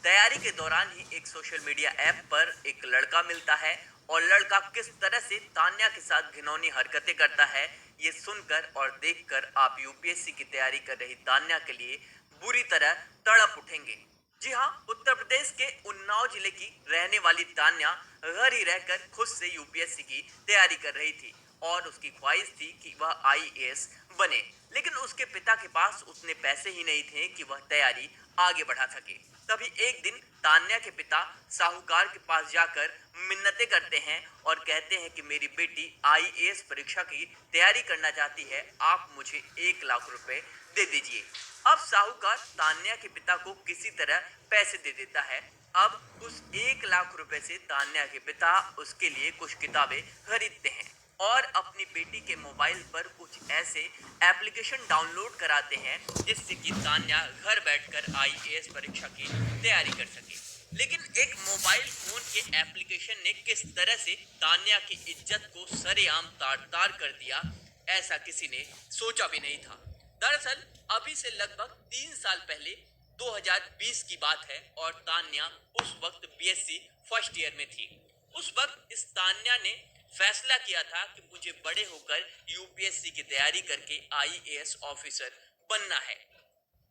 तैयारी के दौरान ही एक सोशल मीडिया ऐप पर एक लड़का मिलता है और लड़का किस तरह से तान्या के साथ घिनौनी हरकतें करता है, ये सुनकर और देखकर आप यूपीएससी की तैयारी कर रही तान्या के लिए बुरी तरह तड़प उठेंगे। जी हाँ, उत्तर प्रदेश के उन्नाव जिले की रहने वाली तान्या घर ही रहकर खुद से यूपीएससी की तैयारी कर रही थी और उसकी ख्वाहिश थी कि वह आईएएस बने। लेकिन उसके पिता के पास उतने पैसे ही नहीं थे कि वह तैयारी आगे बढ़ा सके। तभी एक दिन तान्या के पिता साहूकार के पास जाकर मिन्नतें करते हैं और कहते हैं कि मेरी बेटी आईएएस परीक्षा की तैयारी करना चाहती है, आप मुझे 1 लाख रुपए दे दीजिए। अब साहूकार तान्या के पिता को किसी तरह पैसे दे देता है। अब उस 1 लाख रुपए से तान्या के पिता उसके लिए कुछ किताबें खरीदते हैं और अपनी बेटी के मोबाइल पर कुछ ऐसे एप्लीकेशन डाउनलोड कराते हैं जिससे कि तान्या घर बैठकर आईएएस परीक्षा की तैयारी कर सके। लेकिन एक मोबाइल फोन के एप्लीकेशन ने किस तरह से तान्या की इज्जत को सरेआम तार तार कर दिया, ऐसा किसी ने सोचा भी नहीं था। दरअसल अभी से लगभग 3 साल पहले 2020 की बात है और तान्या उस वक्त बीएससी फर्स्ट ईयर में थी। उस वक्त इस तान्या ने फैसला किया था कि मुझे बड़े होकर यूपीएससी की तैयारी करके आईएएस ऑफिसर बनना है।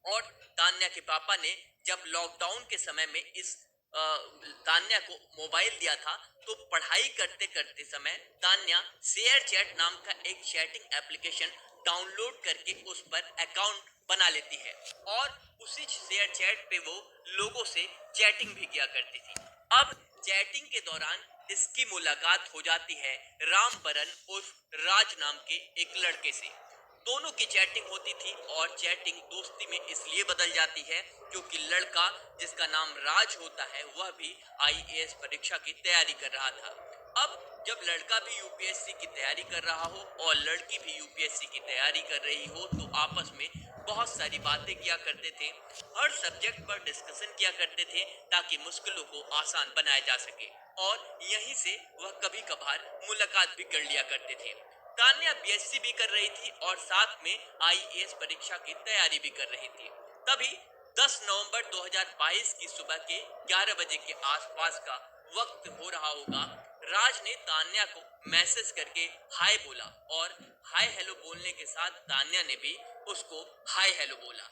और तान्या के पापा ने जब लॉकडाउन के समय में इस अ, तान्या को मोबाइल दिया था, तो पढ़ाई करते करते समय तान्या शेयर चैट नाम का एक चैटिंग एप्लीकेशन डाउनलोड करके उस पर अकाउंट बना लेती है और उसी शेयर चैट पे वो लोगों से चैटिंग भी किया करती थी। अब चैटिंग के दौरान इसकी मुलाकात हो जाती है रामबरन उर्फ राज नाम के एक लड़के से। दोनों की चैटिंग होती थी और चैटिंग दोस्ती में इसलिए बदल जाती है क्योंकि लड़का जिसका नाम राज होता है वह भी आईएएस परीक्षा की तैयारी कर रहा था। अब जब लड़का भी यूपीएससी की तैयारी कर रहा हो और लड़की भी यूपीएससी की तैयारी कर रही हो तो आपस में बहुत सारी बातें किया करते थे। हर सब्जेक्ट पर डिस्कशन किया करते थे ताकि मुश्किलों को आसान बनाया जा सके और यहीं से वह कभी कभार मुलाकात भी कर लिया करते थे। तान्या बीएससी भी कर रही थी और साथ में आईएएस परीक्षा की तैयारी भी कर रही थी। तभी 10 नवंबर 2022 की सुबह के 11 बजे के आसपास का वक्त हो रहा होगा। राज ने तान्या को मैसेज करके हाय बोला और हाय हेलो बोलने के साथ तान्या ने भी उसको हाय हेलो बोला।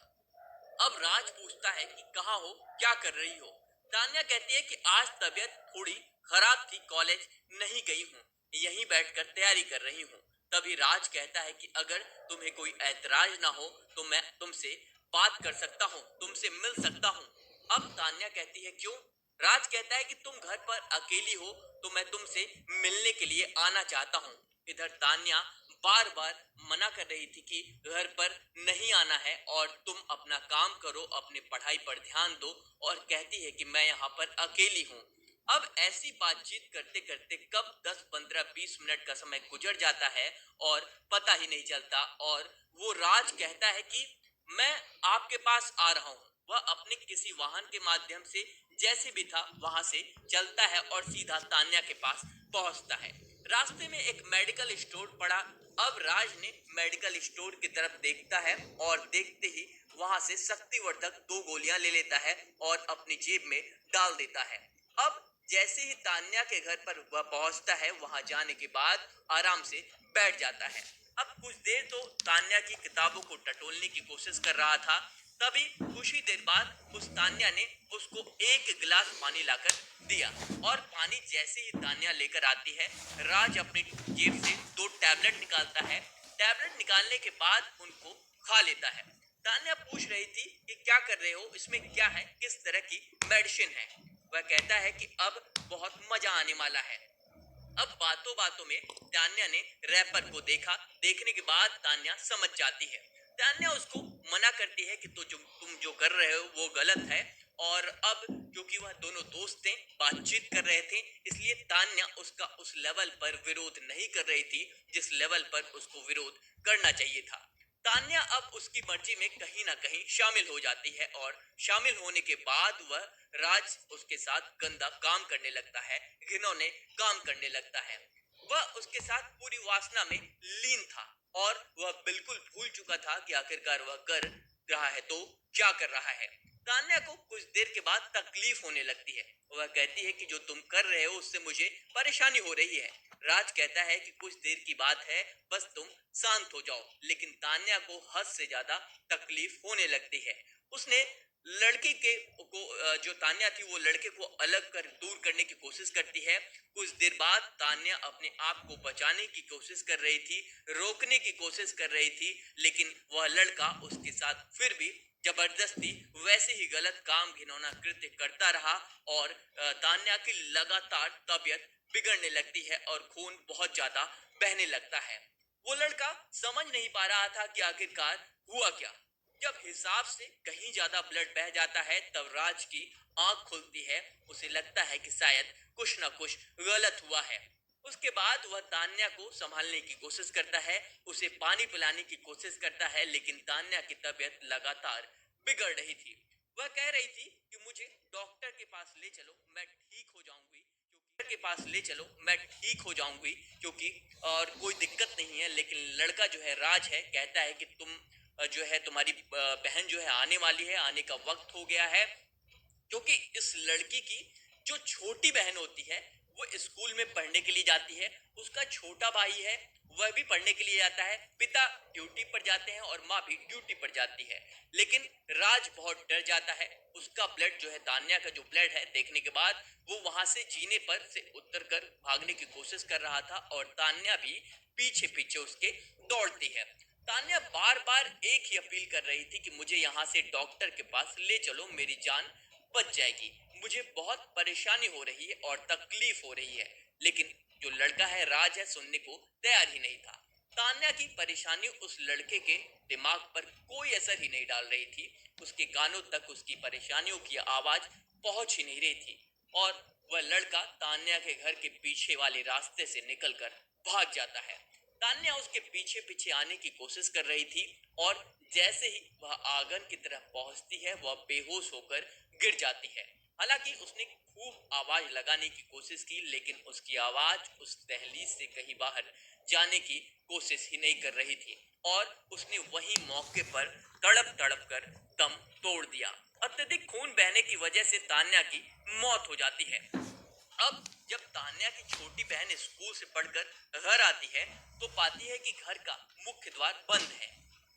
अब राज पूछता है कि कहाँ हो, क्या कर रही हो। तान्या कहती है कि आज तबीयत थोड़ी खराब थी, कॉलेज नहीं गई हूँ, यहीं बैठकर तैयारी कर रही हूँ। तभी राज कहता है कि अगर तुम्हें कोई ऐतराज ना हो तो मैं तुमसे बात कर सकता हूँ, तुमसे मिल सकता हूँ। अब तान्या कहती है क्यों। राज कहता है कि तुम घर पर अकेली हो तो मैं तुमसे मिलने के लिए आना चाहता हूँ। इधर तान्या बार बार मना कर रही थी कि घर पर नहीं आना है और तुम अपना काम करो, अपने पढ़ाई पर ध्यान दो, और कहती है कि मैं यहाँ पर अकेली हूँ। अब ऐसी बातचीत करते करते कब 10 15 20 मिनट का समय गुजर जाता है और पता ही नहीं चलता और वो राज कहता है कि मैं आपके पास आ रहा हूँ। वह अपने किसी वाहन के माध्यम से जैसे भी था वहां से चलता है और सीधा तान्या के पास पहुंचता है। रास्ते में एक मेडिकल स्टोर पड़ा। अब राज ने मेडिकल स्टोर की तरफ देखता है और देखते ही वहां से शक्तिवर्धक 2 गोलियां ले लेता है और अपनी जेब में डाल देता है। अब जैसे ही तान्या के घर पर वह पहुंचता है, वहां जाने के बाद आराम से बैठ जाता है। अब कुछ देर तो तान्या की किताबों को टटोलने की कोशिश कर रहा था। तभी कुछ ही देर बाद उस तान्या ने उसको एक गिलास पानी लाकर दिया और पानी जैसे ही तान्या लेकर आती है, राज अपनी जेब से 2 टैबलेट निकालता है। टैबलेट निकालने के बाद उनको खा लेता है। तान्या पूछ रही थी कि क्या कर रहे हो, इसमें क्या है, किस तरह की मेडिसिन है। वह कहता है कि अब बहुत मजा आने वाला है। अब बातों बातों में तान्या ने रैपर को देखा। देखने के बाद तान्या समझ जाती है। तान्या उसको मना करती है कि तुम जो कर रहे हो वो गलत है। और अब क्योंकि वह दोनों दोस्त थे, बातचीत कर रहे थे, इसलिए तान्या उसका उस लेवल पर विरोध नहीं कर रही थी जिस लेवल पर उसको विरोध करना चाहिए था। तान्या अब उसकी मर्जी में कहीं ना कहीं शामिल हो जाती है और शामिल होने के बाद वह राज उसके साथ गंदा काम करने लगता है, घिनौने काम करने लगता है। वह उसके साथ पूरी वासना में लीन था और वह बिल्कुल भूल चुका था कि आखिरकार वह कर रहा है तो क्या कर रहा है। तान्या को कुछ देर के बाद तकलीफ होने लगती है। वह कहती है कि जो तुम कर रहे हो उससे मुझे परेशानी हो रही है। राज कहता है कि कुछ देर की बात है, बस तुम शांत हो जाओ। लेकिन तान्या को हद से ज्यादा तकलीफ होने लगती है। उसने लड़की के जो तान्या थी वो लड़के को अलग कर दूर करने की कोशिश करती है। कुछ देर बाद तान्या अपने आप को बचाने की कोशिश कर रही थी, रोकने की कोशिश कर रही थी, लेकिन वह लड़का उसके साथ फिर भी जबरदस्ती वैसे ही गलत काम घिनौना कृत्य करता रहा और तान्या की लगातार तबीयत बिगड़ने लगती है और खून बहुत ज्यादा बहने लगता है। वो लड़का समझ नहीं पा रहा था कि आखिरकार हुआ क्या। जब हिसाब से कहीं ज्यादा ब्लड बह जाता है तब राज की आंख खुलती है। उसे लगता है कि शायद कुछ ना कुछ गलत हुआ है। उसके बाद वह तान्या को संभालने की कोशिश करता है, उसे पानी पिलाने की कोशिश करता है, लेकिन तान्या की तबीयत लगातार बिगड़ रही थी। वह कह रही थी कि मुझे डॉक्टर के पास ले चलो, मैं ठीक हो जाऊंगी, क्योंकि और कोई दिक्कत नहीं है। लेकिन लड़का जो है राज है कहता है कि तुम जो है तुम्हारी बहन जो है आने वाली है, आने का वक्त हो गया है। क्योंकि इस लड़की की जो छोटी बहन होती है वो स्कूल में पढ़ने के लिए जाती है, उसका छोटा भाई है वह भी पढ़ने के लिए जाता है, पिता ड्यूटी पर जाते हैं और माँ भी ड्यूटी पर जाती है। लेकिन राज बहुत डर जाता है। उसका ब्लड जो है, तान्या का जो ब्लड है, देखने के बाद वो वहां से जीने पर से उतर कर भागने की कोशिश कर रहा था और तान्या भी पीछे पीछे उसके दौड़ती है। तान्या बार बार एक ही अपील कर रही थी कि मुझे यहाँ से डॉक्टर के पास ले चलो, मेरी जान बच जाएगी, मुझे बहुत परेशानी हो रही है और तकलीफ हो रही है। लेकिन जो लड़का है राज है सुनने को तैयार ही नहीं था। तान्या की परेशानी उस लड़के के दिमाग पर कोई असर ही नहीं डाल रही थी। उसके कानों तक उसकी परेशानियों की आवाज पहुंच ही नहीं रही थी और वह लड़का तान्या के घर के पीछे वाले रास्ते से निकलकर भाग जाता है। तान्या उसके पीछे पीछे आने की कोशिश कर रही थी और जैसे ही वह आंगन की तरफ पहुंचती है वह बेहोश होकर गिर जाती है। हालांकि उसने खूब आवाज लगाने की कोशिश की, लेकिन उसकी आवाज उस दहलीज से कहीं बाहर जाने की कोशिश ही नहीं कर रही थी और उसने वही मौके पर तड़प तड़प कर दम तोड़ दिया। अत्यधिक खून बहने की वजह से तान्या की मौत हो जाती है। अब जब तान्या की छोटी बहन स्कूल से पढ़कर घर आती है तो पाती है कि घर का मुख्य द्वार बंद है,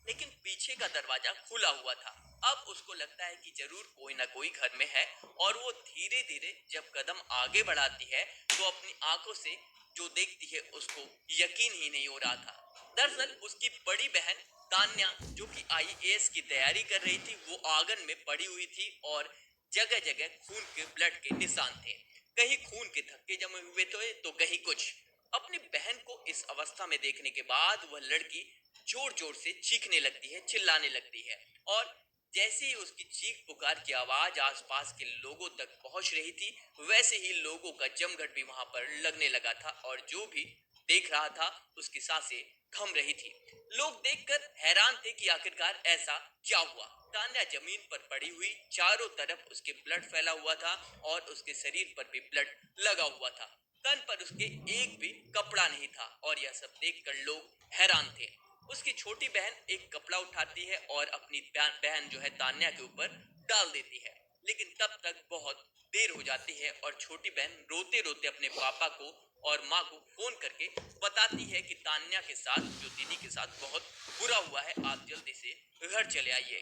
लेकिन पीछे का दरवाजा खुला हुआ था। अब उसको लगता है कि जरूर कोई ना कोई घर में है और वो धीरे धीरे जब कदम आगे बढ़ाती है तो अपनी आंखों से जो देखती है उसको यकीन ही नहीं हो रहा था। दरअसल उसकी बड़ी बहन तान्या, जो कि आईएएस की तैयारी कर रही थी, वो आंगन में पड़ी हुई थी और जगह जगह खून के ब्लड के निशान थे। कहीं खून के थक्के जमे हुए थे तो कहीं कुछ। अपनी बहन को इस अवस्था में देखने के बाद वह लड़की जोर जोर से चीखने लगती है, चिल्लाने लगती है और जैसे ही उसकी चीख पुकार की आवाज आसपास के लोगों तक पहुंच रही थी वैसे ही लोगों का जमघट भी वहां पर लगने लगा था और जो भी देख रहा था उसकी सांसें थम रही थी। लोग देखकर हैरान थे कि आखिरकार ऐसा क्या हुआ। तान्या जमीन पर पड़ी हुई, चारों तरफ उसके ब्लड फैला हुआ था और उसके शरीर पर भी ब्लड लगा हुआ था। तन पर उसके एक भी कपड़ा नहीं था और यह सब देखकर लोग हैरान थे। उसकी छोटी बहन एक कपड़ा उठाती है और अपनी बहन जो है तान्या के ऊपर डाल देती है, लेकिन तब तक बहुत देर हो जाती है और छोटी बहन रोते रोते अपने पापा को और माँ को फोन करके बताती है कि तान्या के साथ, जो दीदी के साथ, बहुत बुरा हुआ है, आप जल्दी से घर चले आइए।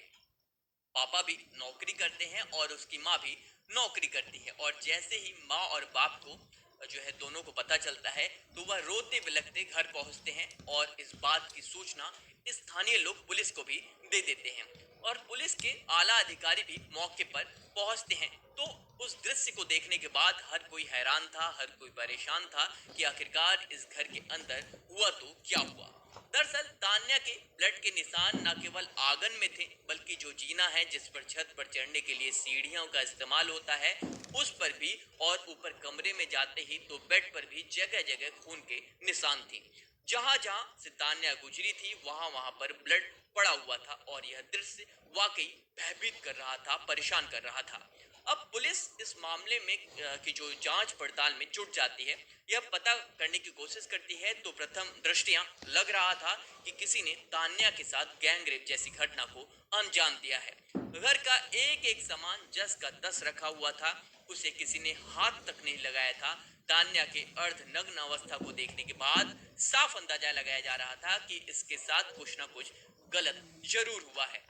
पापा भी नौकरी करते हैं और उसकी माँ भी नौकरी करती है और जैसे ही माँ और बाप को जो है दोनों को पता चलता है तो वह रोते बिलखते घर पहुंचते हैं और इस बात की सूचना स्थानीय लोग पुलिस को भी दे देते हैं और पुलिस के आला अधिकारी भी मौके पर पहुंचते हैं। तो उस दृश्य को देखने के बाद हर कोई हैरान था, हर कोई परेशान था कि आखिरकार इस घर के अंदर हुआ तो क्या हुआ। दरअसल तान्या के ब्लड के निशान न केवल आंगन में थे बल्कि जो जीना है जिस पर छत पर चढ़ने के लिए सीढ़ियों का इस्तेमाल होता है उस पर भी, और ऊपर कमरे में जाते ही तो बेड पर भी जगह जगह खून के निशान थे। जहां जहां से तान्या गुजरी थी वहां वहां पर ब्लड पड़ा हुआ था और यह दृश्य वाकई भयभीत कर रहा था, परेशान कर रहा था। अब पुलिस इस मामले में की जो जांच पड़ताल में जुट जाती है, यह पता करने की कोशिश करती है तो प्रथम दृष्टिया लग रहा था कि किसी ने तान्या के साथ गैंग रेप जैसी घटना को अंजाम दिया है। घर का एक एक सामान जस का तस रखा हुआ था। उसे किसी ने हाथ तक नहीं लगाया था। तान्या के अर्ध नग्न अवस्था को देखने के बाद साफ अंदाजा लगाया जा रहा था कि इसके साथ कुछ ना कुछ गलत जरूर हुआ है।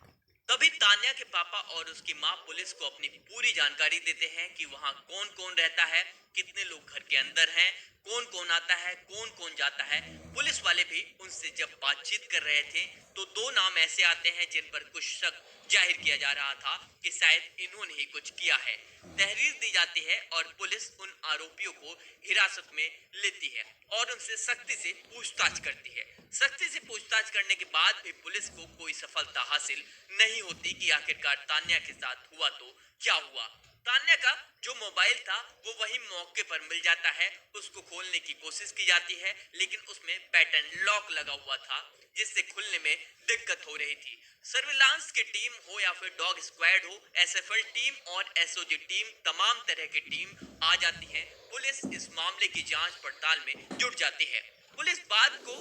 तभी तान्या के पापा और उसकी माँ पुलिस को अपनी पूरी जानकारी देते हैं कि वहाँ कौन कौन रहता है, कितने लोग घर के अंदर हैं, कौन कौन आता है, कौन कौन जाता है। पुलिस वाले भी उनसे जब बातचीत कर रहे थे तो दो नाम ऐसे आते हैं जिन पर कुछ शक जाहिर किया जा रहा था कि शायद इन्होंने ही कुछ किया है। तहरीर दी जाती है और पुलिस उन आरोपियों को हिरासत में लेती है और उनसे सख्ती से पूछताछ करती है। सख्ती से पूछताछ करने के बाद भी पुलिस को कोई सफलता हासिल नहीं होती कि आखिरकार तान्या के साथ हुआ तो क्या हुआ। तान्या का जो मोबाइल था वो वही मौके पर मिल जाता है। उसको खोलने की कोशिश की जाती है लेकिन उसमें पैटर्न लॉक लगा हुआ था जिससे खुलने में दिक्कत हो रही थी। सर्विलांस की टीम हो या फिर डॉग स्क्वाड हो, एसएफएल टीम और एसओजी टीम, तमाम तरह की टीम आ जाती है। पुलिस इस मामले की जांच पड़ताल में जुट जाती है। पुलिस बात को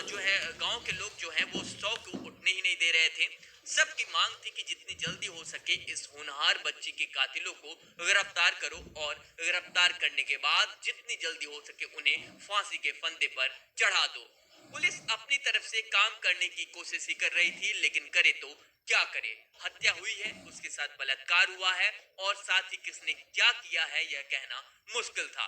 जो है गांव के लोग जो है वो 100 को उठने ही नहीं दे रहे थे। सबकी मांग थी कि जितनी जल्दी हो सके इस होनहार बच्ची के कातिलों को गिरफ्तार करो और गिरफ्तार करने के बाद जितनी जल्दी हो सके उन्हें फांसी के फंदे पर चढ़ा दो। पुलिस अपनी तरफ से काम करने की कोशिश ही कर रही थी लेकिन करे तो क्या करे। हत्या हुई है, उसके साथ बलात्कार हुआ है और साथ ही किसने क्या किया है यह कहना मुश्किल था।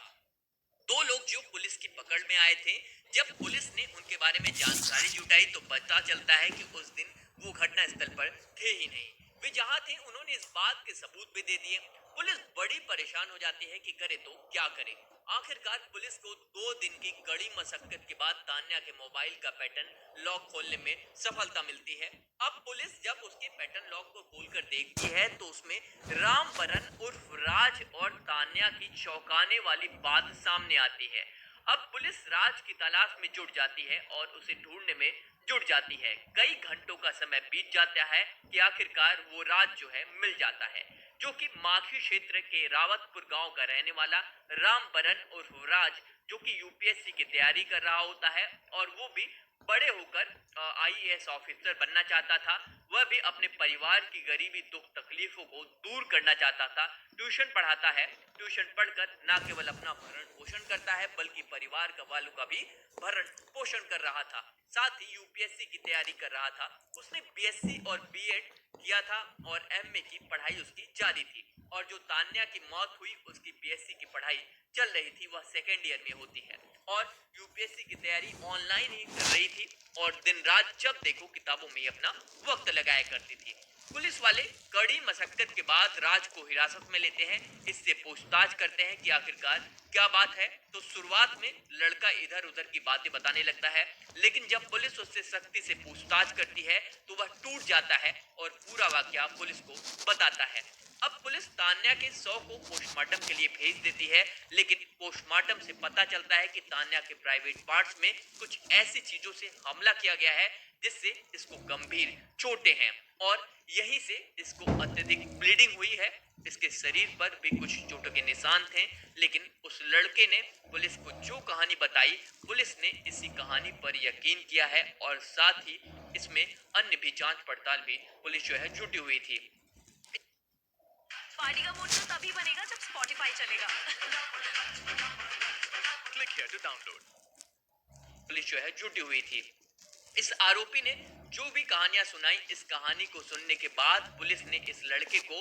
दो लोग जो पुलिस की पकड़ में आए थे, जब पुलिस ने उनके बारे में जानकारी जुटाई तो पता चलता है कि उस दिन वो घटना स्थल पर थे ही नहीं। वे जहां थे उन्होंने इस बात के सबूत भी दे दिए। पुलिस बड़ी परेशान हो जाती है कि करे तो क्या करे। आखिरकार पुलिस को 2 दिन की कड़ी मशक्कत के बाद तान्या के मोबाइल का पैटर्न लॉक खोलने में सफलता मिलती है। अब पुलिस जब उसके पैटर्न लॉक को खोलकर देखती है तो उसमें रामबरन उर्फ राज और तान्या की चौंकाने वाली बात सामने आती है। अब पुलिस राज की तलाश में जुट जाती है और उसे ढूंढने में जुट जाती है। कई घंटों का समय बीत जाता है कि आखिरकार वो राज जो है मिल जाता है, जो कि माखी क्षेत्र के रावतपुर गांव का रहने वाला रामबरन उर्फ राज, जो कि यूपीएससी की तैयारी कर रहा होता है और वो भी बड़े होकर आईएएस ऑफिसर बनना चाहता था। वह भी अपने परिवार की गरीबी दुख तकलीफों को दूर करना चाहता था। ट्यूशन पढ़ाता है। ट्यूशन पढ़कर न केवल अपना भरण पोषण करता है बल्कि परिवार का वालों का भी भरण पोषण कर रहा था। साथ ही यूपीएससी की तैयारी कर रहा था। उसने बीएससी और बीएड किया था और एमए की पढ़ाई उसकी जारी थी। और जो तान्या की मौत हुई उसकी बीएससी की पढ़ाई चल रही थी, वह सेकेंड ईयर में होती है और यूपीएससी की तैयारी ऑनलाइन ही कर रही थी और दिन रात जब देखो किताबों में ही अपना वक्त लगाया करती थी। पुलिस वाले कड़ी मशक्कत के बाद राज को हिरासत में लेते हैं। इससे पूछताछ करते हैं कि आखिरकार क्या बात है। तो शुरुआत में लड़का इधर उधर की बातें बताने लगता है लेकिन जब पुलिस उससे सख्ती से पूछताछ करती है तो वह टूट जाता है और पूरा वाकया पुलिस को बताता है। अब पुलिस तान्या के 100 को पोस्टमार्टम के लिए भेज देती है लेकिन पोस्टमार्टम से पता चलता है कि तान्या के प्राइवेट पार्ट्स में कुछ ऐसी चीजों से हमला किया गया है जिससे इसको गंभीर चोटें हैं और यहीं से इसको अत्यधिक ब्लीडिंग हुई है। इसके शरीर पर भी कुछ चोटों के निशान थे लेकिन उस लड़के ने पुलिस को जो कहानी बताई, पुलिस ने इसी कहानी पर यकीन किया है और साथ ही इसमें अन्य भी जांच पड़ताल भी पुलिस जो है जुटी हुई थी। पार्टी का मूड तो तभी बनेगा जब स्पॉटिफाई चलेगा। Click here to download. Police जो है जुटी हुई थी। इस आरोपी ने जो भी कहानियां सुनाई, इस कहानी को सुनने के बाद पुलिस ने इस लड़के को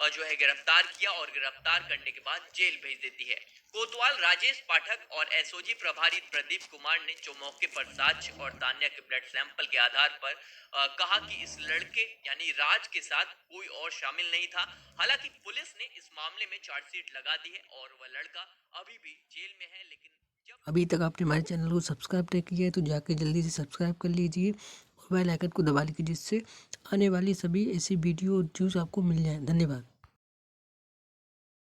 जो है गिरफ्तार किया और गिरफ्तार करने के बाद जेल भेज देती है। कोतवाल राजेश पाठक और एसओजी प्रभारी प्रदीप कुमार ने जो मौके पर साक्ष्य और तान्या के ब्लड सैंपल के आधार पर कहा कि इस लड़के यानी राज के साथ कोई और शामिल नहीं था। हालांकि पुलिस ने इस मामले में चार्जशीट लगा दी है और वह लड़का अभी भी जेल में है। लेकिन अभी तक आपने हमारे चैनल को सब्सक्राइब नहीं किया है तो जाके जल्दी से सब्सक्राइब कर लीजिए और बेल आइकन को दबा लीजिए जिससे आने वाली सभी ऐसी वीडियो और न्यूज़ आपको मिल जाए। धन्यवाद।